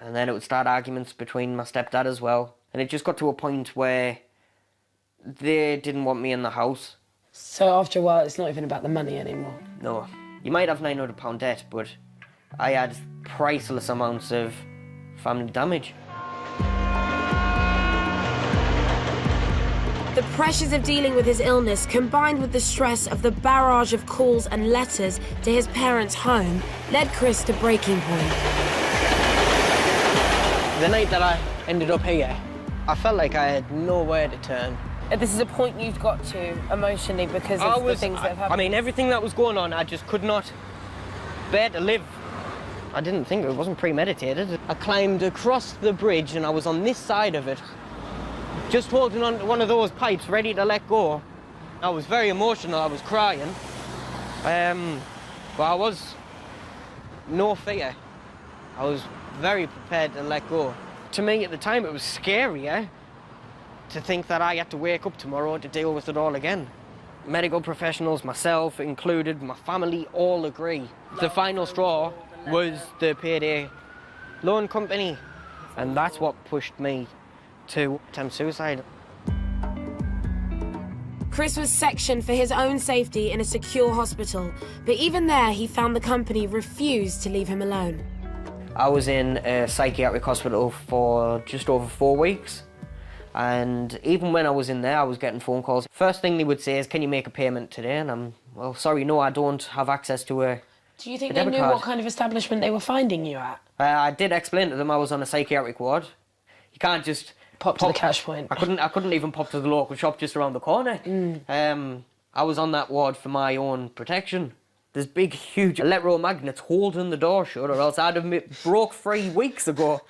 and then it would start arguments between my stepdad as well. And it just got to a point where they didn't want me in the house. So after a while, it's not even about the money anymore? No. You might have £900 debt, but I had priceless amounts of family damage. The pressures of dealing with his illness, combined with the stress of the barrage of calls and letters to his parents' home, led Chris to breaking point. The night that I ended up here, I felt like I had nowhere to turn. This is a point you've got to emotionally because of the things that have happened. I mean, everything that was going on, I just could not bear to live. I didn't think it wasn't premeditated. I climbed across the bridge and I was on this side of it, just holding on to one of those pipes, ready to let go. I was very emotional, I was crying. But I was no fear. I was very prepared to let go. To me, at the time, it was scary, to think that I had to wake up tomorrow to deal with it all again. Medical professionals, myself included, my family all agree. The final straw was the Payday loan company, and that's what pushed me to attempt suicide. Chris was sectioned for his own safety in a secure hospital, but even there he found the company refused to leave him alone. I was in a psychiatric hospital for just over 4 weeks, and even when I was in there I was getting phone calls. First thing they would say is, can you make a payment today? And I'm, well, sorry, no, I don't have access to a Do you think they knew what kind of establishment they were finding you at? I did explain to them I was on a psychiatric ward. You can't just pop to the cash point. I couldn't even pop to the local shop just around the corner. I was on that ward for my own protection. There's big, huge electromagnets holding the door shut, or else I'd have broke free weeks ago.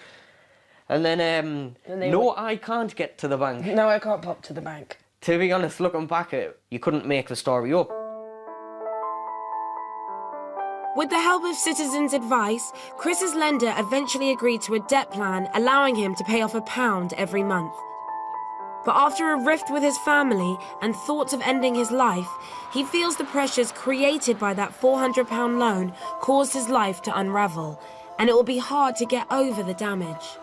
And then, no, I can't get to the bank. No, I can't pop to the bank. To be honest, looking back at it, you couldn't make the story up. With the help of citizens' advice, Chris's lender eventually agreed to a debt plan allowing him to pay off £1 every month. But after a rift with his family and thoughts of ending his life, he feels the pressures created by that £400 loan caused his life to unravel, and it will be hard to get over the damage.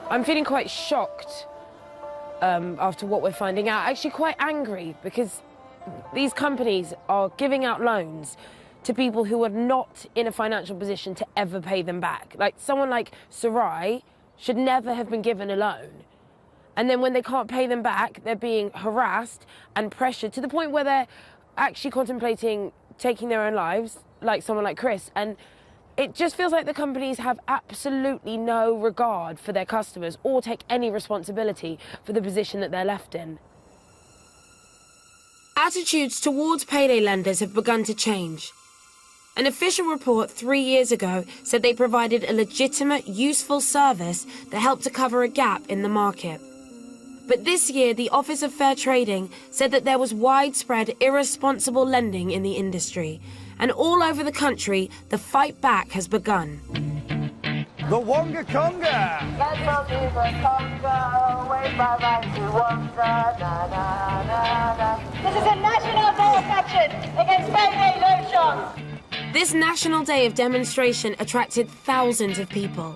I'm feeling quite shocked after what we're finding out. Actually quite angry, because these companies are giving out loans to people who are not in a financial position to ever pay them back. Like someone like Sarai should never have been given a loan. And then when they can't pay them back, they're being harassed and pressured to the point where they're actually contemplating taking their own lives, like someone like Chris. And it just feels like the companies have absolutely no regard for their customers or take any responsibility for the position that they're left in. Attitudes towards payday lenders have begun to change. An official report 3 years ago said they provided a legitimate, useful service that helped to cover a gap in the market. But this year, the Office of Fair Trading said that there was widespread irresponsible lending in the industry. And all over the country, the fight back has begun. The Wonga Conga! Let's go to the Conga, wave my right to Wonga, na na na na. This is a national day of action against payday loan sharks. This National Day of demonstration attracted thousands of people.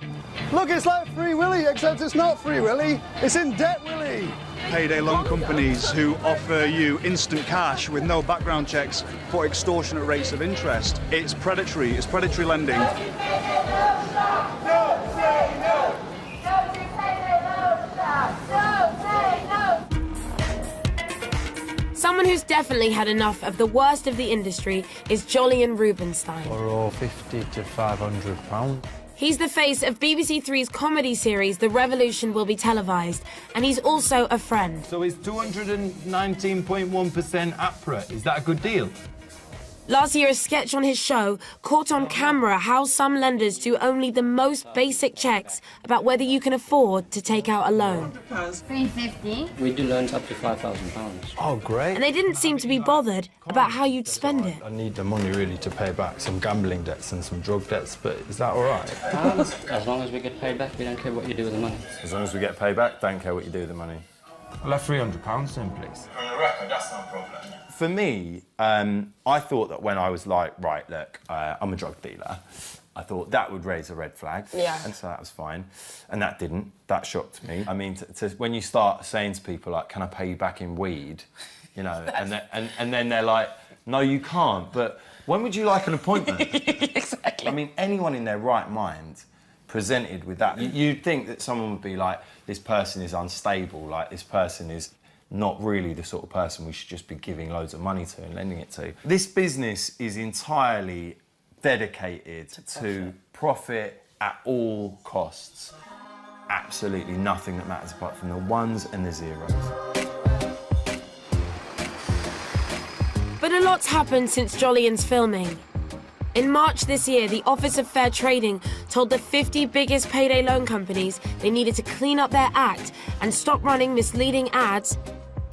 Look, it's like Free Willy, except it's not Free Willy, it's in debt Willy. Payday loan companies who offer you instant cash with no background checks for extortionate rates of interest. It's predatory lending. Someone who's definitely had enough of the worst of the industry is Jolyon Rubinstein. Or £50 to £500. He's the face of BBC Three's comedy series The Revolution Will Be Televised, and he's also a friend. So is 219.1% APRA? Is that a good deal? Last year, a sketch on his show caught on camera how some lenders do only the most basic checks about whether you can afford to take out a loan. £350. We do loans up to £5,000. Oh, great. And they didn't seem to be bothered about how you'd spend it. I need the money really to pay back some gambling debts and some drug debts, but is that all right? As long as we get paid back, we don't care what you do with the money. As long as we get paid back, don't care what you do with the money. I'll have £300 then, please. On the record, that's not a problem. For me, I thought that when I was like, right, look, I'm a drug dealer, I thought that would raise a red flag. Yeah. And so that was fine. And that didn't. That shocked me. I mean, when you start saying to people, like, can I pay you back in weed? You know, and then they're like, no, you can't. But when would you like an appointment? Exactly. I mean, anyone in their right mind presented with that, you'd think that someone would be like, this person is unstable, like, this person is not really the sort of person we should just be giving loads of money to and lending it to. This business is entirely dedicated to profit at all costs. Absolutely nothing that matters apart from the ones and the zeros. But a lot's happened since Jolyon's filming. In March this year, the Office of Fair Trading told the 50 biggest payday loan companies they needed to clean up their act and stop running misleading ads,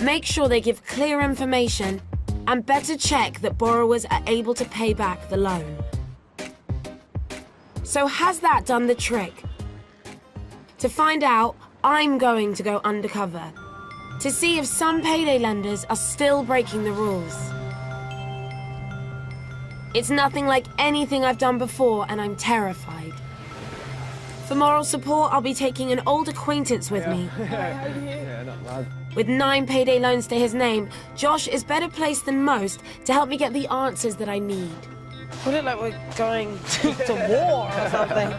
make sure they give clear information, and better check that borrowers are able to pay back the loan. So has that done the trick? To find out, I'm going to go undercover to see if some payday lenders are still breaking the rules. It's nothing like anything I've done before, and I'm terrified. For moral support, I'll be taking an old acquaintance with me. Yeah, not bad. With 9 payday loans to his name, Josh is better placed than most to help me get the answers that I need. Put it like we're going to war or something.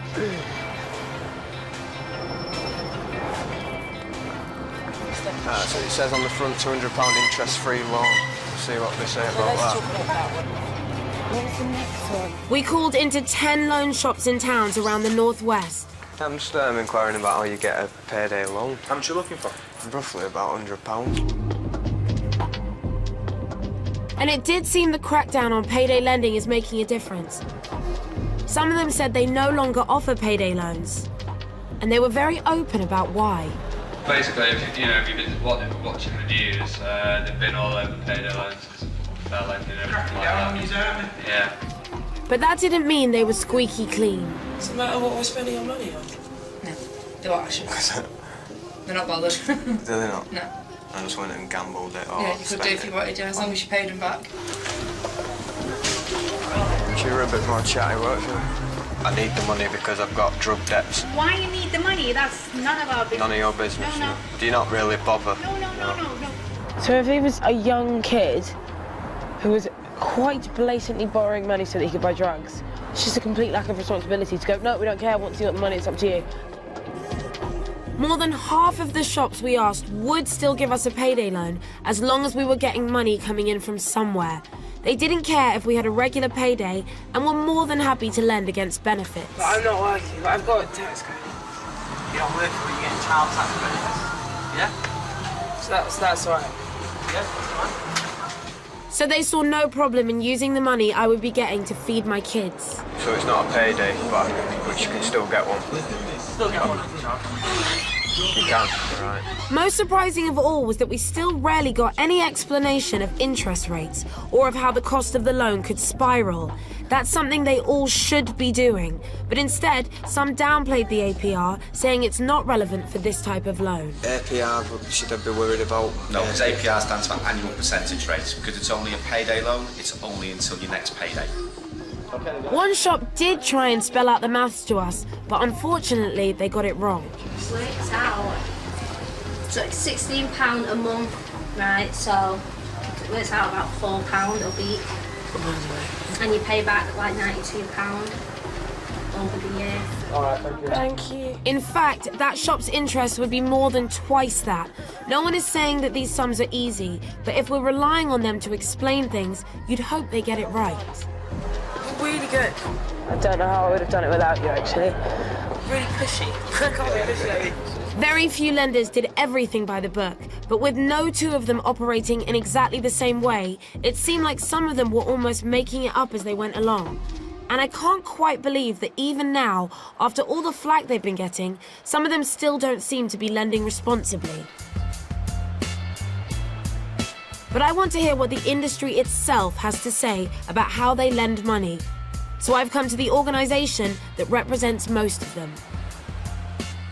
So it says on the front £200 interest-free loan. See what they say about that. What's the next one? We called into 10 loan shops in towns around the northwest. I'm just inquiring about how you get a payday loan. How much are you looking for? Roughly about £100. And it did seem the crackdown on payday lending is making a difference. Some of them said they no longer offer payday loans. And they were very open about why. Basically, if you've been watching the news, they've been all over payday loans, fair lending, everything like that. Yeah. But that didn't mean they were squeaky clean. Does it matter what we're spending our money on? No, they won't actually. They're not bothered. Do they not? No. I just went and gambled it or Yeah, you could do if you wanted to, as long as you paid them back. You're a bit more chatty, weren't you? I need the money because I've got drug debts. Why you need the money? That's none of our business. None of your business. No. Do you not really bother? No. So if he was a young kid who was quite blatantly borrowing money so that he could buy drugs. It's just a complete lack of responsibility to go, no, we don't care, once you got the money, it's up to you. More than half of the shops we asked would still give us a payday loan as long as we were getting money coming in from somewhere. They didn't care if we had a regular payday and were more than happy to lend against benefits. But I'm not working, but I've got a tax code. You're not working, but you're getting child tax benefits. Yeah? So that's all right. Yeah, that's all right. So they saw no problem in using the money I would be getting to feed my kids. So it's not a payday, but you can still get one. Still get one. You can, right. Most surprising of all was that we still rarely got any explanation of interest rates or of how the cost of the loan could spiral. That's something they all should be doing, but instead, some downplayed the APR, saying it's not relevant for this type of loan. APR, should I be worried about? No, because APR stands for annual percentage rate. Because it's only a payday loan, it's only until your next payday. One shop did try and spell out the maths to us, but unfortunately they got it wrong. It works out. It's like £16 a month, right? So it works out about £4 a week. And you pay back like £92 over the year. All right, thank you. Thank you. In fact, that shop's interest would be more than twice that. No one is saying that these sums are easy, but if we're relying on them to explain things, you'd hope they get it right. Really good. I don't know how I would have done it without you, actually. Really pushy. I can't be pushy. Very few lenders did everything by the book, but with no two of them operating in exactly the same way, it seemed like some of them were almost making it up as they went along. And I can't quite believe that even now, after all the flack they've been getting, some of them still don't seem to be lending responsibly. But I want to hear what the industry itself has to say about how they lend money. So I've come to the organisation that represents most of them.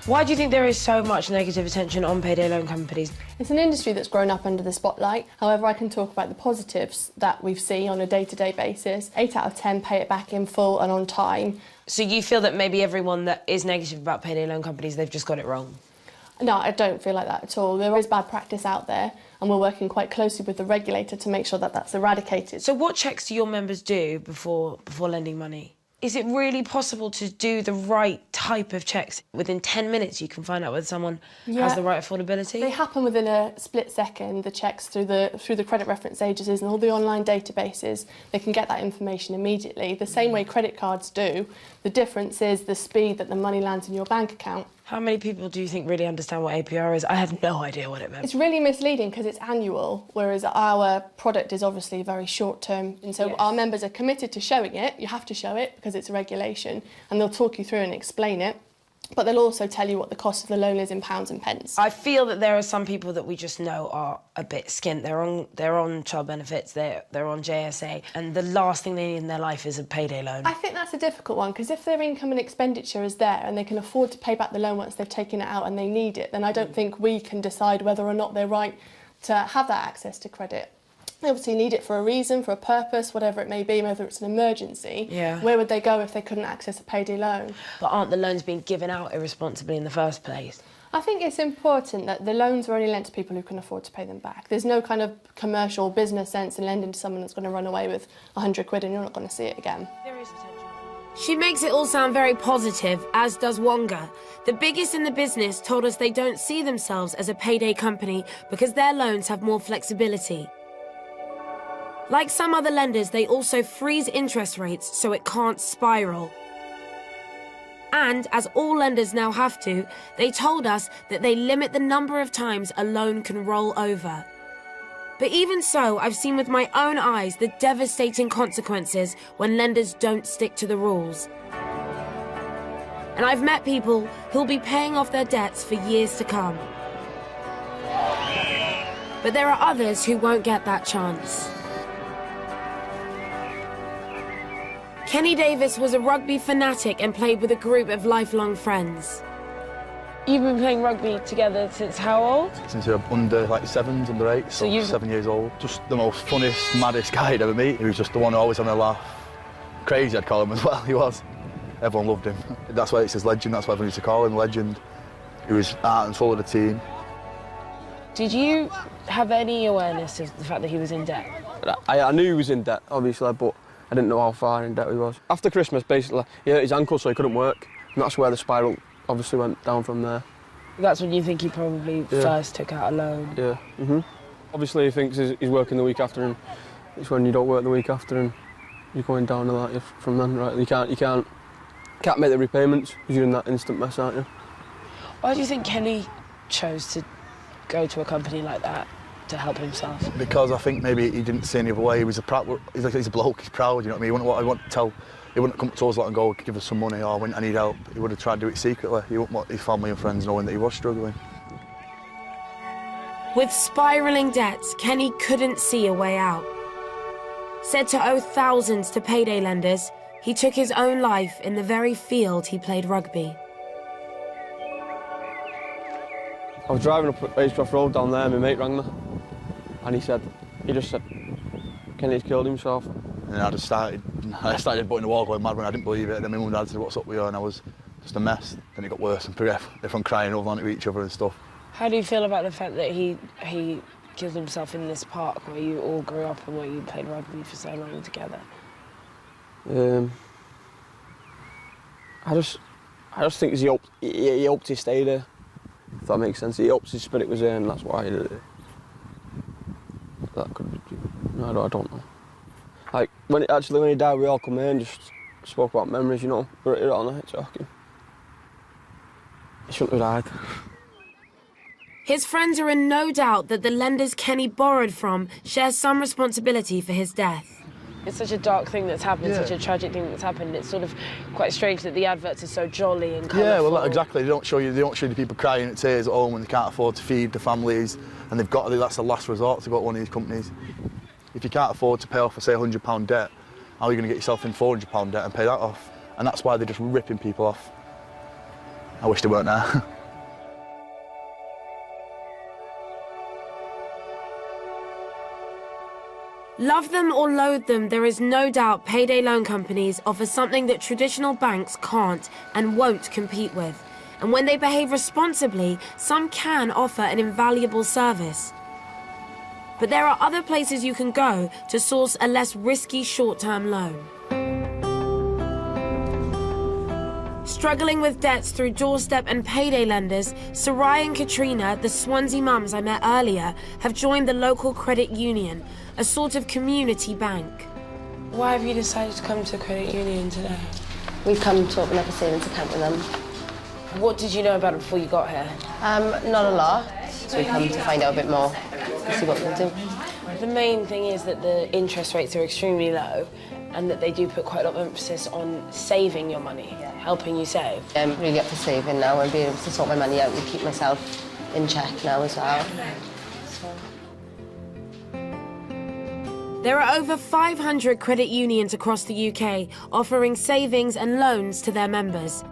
Why do you think there is so much negative attention on payday loan companies? It's an industry that's grown up under the spotlight. However, I can talk about the positives that we've seen on a day-to-day basis. 8 out of 10 pay it back in full and on time. So you feel that maybe everyone that is negative about payday loan companies, they've just got it wrong? No, I don't feel like that at all. There is bad practice out there, and we're working quite closely with the regulator to make sure that that's eradicated. So what checks do your members do before lending money? Is it really possible to do the right type of checks? Within 10 minutes you can find out whether someone has the right affordability? They happen within a split second, the checks through the credit reference agencies and all the online databases. They can get that information immediately, the same way credit cards do. The difference is the speed that the money lands in your bank account. How many people do you think really understand what APR is? I had no idea what it meant. It's really misleading because it's annual, whereas our product is obviously very short term. And so our members are committed to showing it. You have to show it because it's a regulation, and they'll talk you through and explain it. But they'll also tell you what the cost of the loan is in pounds and pence. I feel that there are some people that we just know are a bit skint. They're on child benefits, they're on JSA, and the last thing they need in their life is a payday loan. I think that's a difficult one, because if their income and expenditure is there and they can afford to pay back the loan once they've taken it out and they need it, then I don't think we can decide whether or not they're right to have that access to credit. They obviously need it for a reason, for a purpose, whatever it may be, whether it's an emergency. Yeah. Where would they go if they couldn't access a payday loan? But aren't the loans being given out irresponsibly in the first place? I think it's important that the loans are only lent to people who can afford to pay them back. There's no kind of commercial business sense in lending to someone that's going to run away with 100 quid and you're not going to see it again. There is potential. She makes it all sound very positive, as does Wonga. The biggest in the business told us they don't see themselves as a payday company because their loans have more flexibility. Like some other lenders, they also freeze interest rates so it can't spiral. And, as all lenders now have to, they told us that they limit the number of times a loan can roll over. But even so, I've seen with my own eyes the devastating consequences when lenders don't stick to the rules. And I've met people who'll be paying off their debts for years to come. But there are others who won't get that chance. Kenny Davis was a rugby fanatic and played with a group of lifelong friends. You've been playing rugby together since how old? Since you're under like 7s, under 8s, so 7 years old. Just the most funniest, maddest guy I'd ever meet. He was just the one always having a laugh. Crazy, I'd call him as well, he was. Everyone loved him. That's why it's his legend, that's why everyone used to call him legend. He was heart and soul of the team. Did you have any awareness of the fact that he was in debt? I knew he was in debt, obviously, but I didn't know how far in debt he was. After Christmas, basically, he hurt his ankle, so he couldn't work, and that's where the spiral obviously went down from there. That's when you think he probably first took out a loan? Yeah. Obviously, he thinks he's working the week after, and it's when you don't work the week after, and you're going down to that from then, right? You can't make the repayments because you're in that instant mess, aren't you? Why do you think Kenny chose to go to a company like that to help himself? Because I think maybe he didn't see any other way. He's a bloke, he's proud, you know what I mean? He wouldn't come to us and go, give us some money, or I need help. He would have tried to do it secretly. He wouldn't want his family and friends knowing that he was struggling. With spiralling debts, Kenny couldn't see a way out. Said to owe thousands to payday lenders, he took his own life in the very field he played rugby. I was driving up Racecroft Road down there, and my mate rang me, and he just said, Kenny's killed himself. And I started butting the wall going mad when I didn't believe it, and then my mum and dad said, what's up with you? And I was just a mess. Then it got worse and progressed. Everyone crying over onto each other and stuff. How do you feel about the fact that he killed himself in this park where you all grew up and where you played rugby for so long together? I just think he hoped he stayed there, if that makes sense. He hoped his spirit was there, and that's why he did it. That could be... No, I don't know. Like, when he died, we all come here and just spoke about memories, you know. We were here all night talking. He shouldn't have died. His friends are in no doubt that the lenders Kenny borrowed from share some responsibility for his death. It's such a dark thing that's happened, such a tragic thing that's happened. It's sort of quite strange that the adverts are so jolly and colourful. Yeah, well, exactly. They don't show you the people crying at tears at home when they can't afford to feed the families, and that's the last resort to go to one of these companies. If you can't afford to pay off, say, £100 debt, how are you going to get yourself in £400 debt and pay that off? And that's why they're just ripping people off. I wish they weren't there. Love them or loathe them, there is no doubt payday loan companies offer something that traditional banks can't and won't compete with. And when they behave responsibly, some can offer an invaluable service. But there are other places you can go to source a less risky short-term loan. Struggling with debts through doorstep and payday lenders, Sarai and Katrina, the Swansea mums I met earlier, have joined the local credit union, a sort of community bank. Why have you decided to come to a credit union today? We've come to open up a savings account with them. What did you know about it before you got here? Not a lot. So we come to find out a bit more, see what we can do. The main thing is that the interest rates are extremely low and that they do put quite a lot of emphasis on saving your money, helping you save. I'm really up for saving now and being able to sort my money out and keep myself in check now as well. There are over 500 credit unions across the UK offering savings and loans to their members.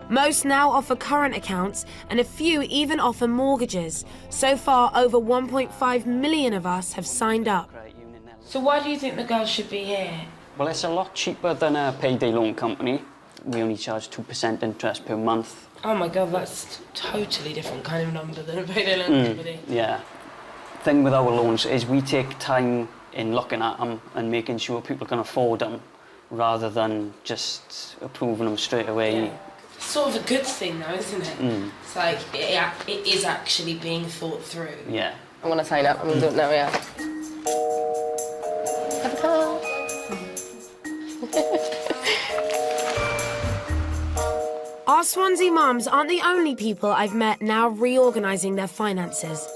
Most now offer current accounts and a few even offer mortgages. So far, over 1.5 million of us have signed up. So why do you think the girls should be here? Well, it's a lot cheaper than a payday loan company. We only charge 2% interest per month. Oh my God, that's totally different kind of number than a payday loan company. Yeah. Thing with our loans is we take time in looking at them and making sure people can afford them rather than just approving them straight away. Yeah. It's sort of a good thing though, isn't it? It's like, it is actually being thought through. Yeah. I'm going to sign up, I'm going to do it now, yeah. Have a call. Our Swansea mums aren't the only people I've met now reorganising their finances.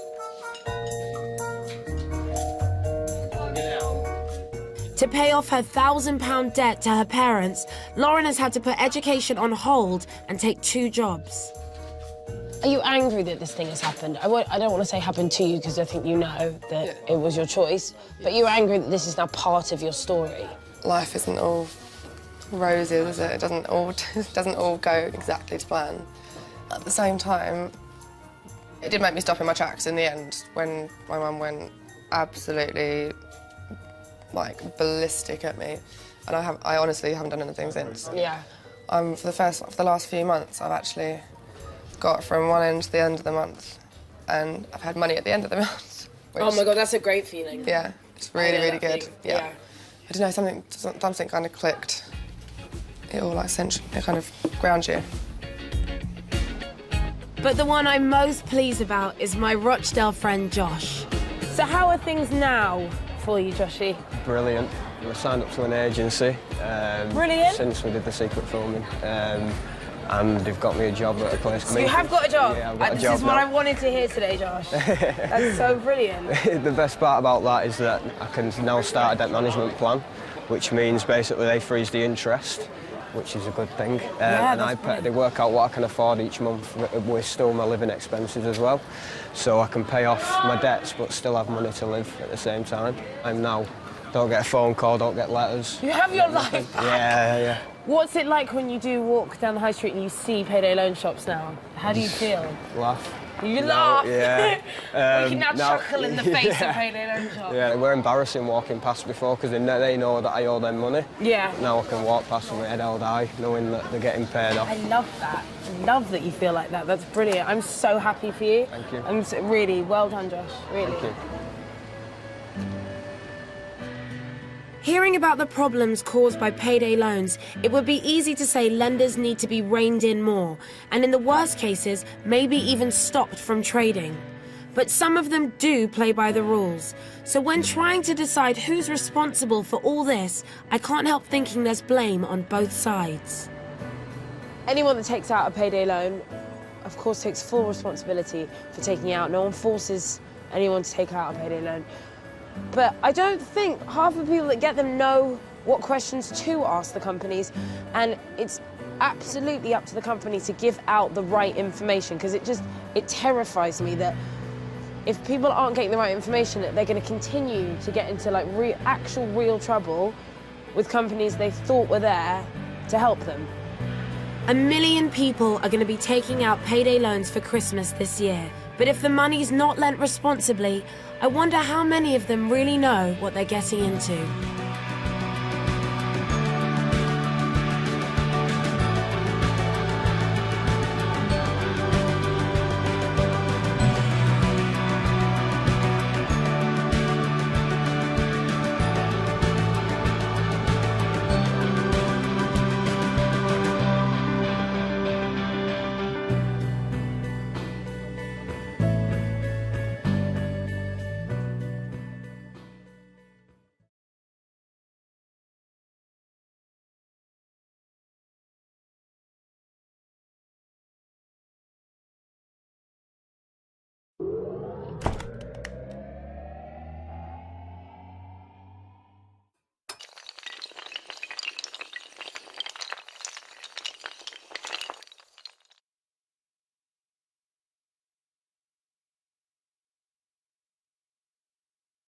To pay off her £1,000 debt to her parents, Lauren has had to put education on hold and take 2 jobs. Are you angry that this thing has happened? I don't want to say happened to you because I think you know that it was your choice, but you're angry that this is now part of your story. Life isn't all roses, is it? It doesn't all go exactly to plan. At the same time, it did make me stop in my tracks in the end when my mum went absolutely ballistic at me, and I honestly haven't done anything since. Yeah. For the last few months, I've actually got from one end to the end of the month, and I've had money at the end of the month. Oh my God, that's a great feeling. Yeah, It's really, really good. Yeah. I don't know, something kind of clicked. It all, like, essentially, it kind of grounds you. But the one I'm most pleased about is my Rochdale friend, Josh. So how are things now for you, Joshy? Brilliant. I signed up to an agency. Brilliant. Since we did the secret filming. And they've got me a job at a place. So you have got a job? Yeah, I've got a this job is what now. I wanted to hear today, Josh. That's so brilliant. The best part about that is that I can now start a debt management plan, which means basically they freeze the interest, which is a good thing. And they work out what I can afford each month with still my living expenses as well. So I can pay off my debts but still have money to live at the same time. I'm now, don't get a phone call, don't get letters. You have your life back. Yeah. What's it like when you do walk down the high street and you see payday loan shops now? How do you feel? Laugh. You laugh? Yeah. We can now chuckle in the face of payday loan shops. Yeah, they were embarrassing walking past before because they know that I owe them money. Yeah. Now I can walk past with my head held high, knowing that they're getting paid off. I love that. I love that you feel like that. That's brilliant. I'm so happy for you. Thank you. I'm really well done, Josh. Really. Thank you. Hearing about the problems caused by payday loans, it would be easy to say lenders need to be reined in more, and in the worst cases, maybe even stopped from trading. But some of them do play by the rules. So when trying to decide who's responsible for all this, I can't help thinking there's blame on both sides. Anyone that takes out a payday loan, of course, takes full responsibility for taking it out. No one forces anyone to take out a payday loan. But I don't think half the people that get them know what questions to ask the companies, and it's absolutely up to the company to give out the right information, because it terrifies me that if people aren't getting the right information, they're going to continue to get into like actual real trouble with companies they thought were there to help them. 1 million people are going to be taking out payday loans for Christmas this year. But if the money's not lent responsibly, I wonder how many of them really know what they're getting into.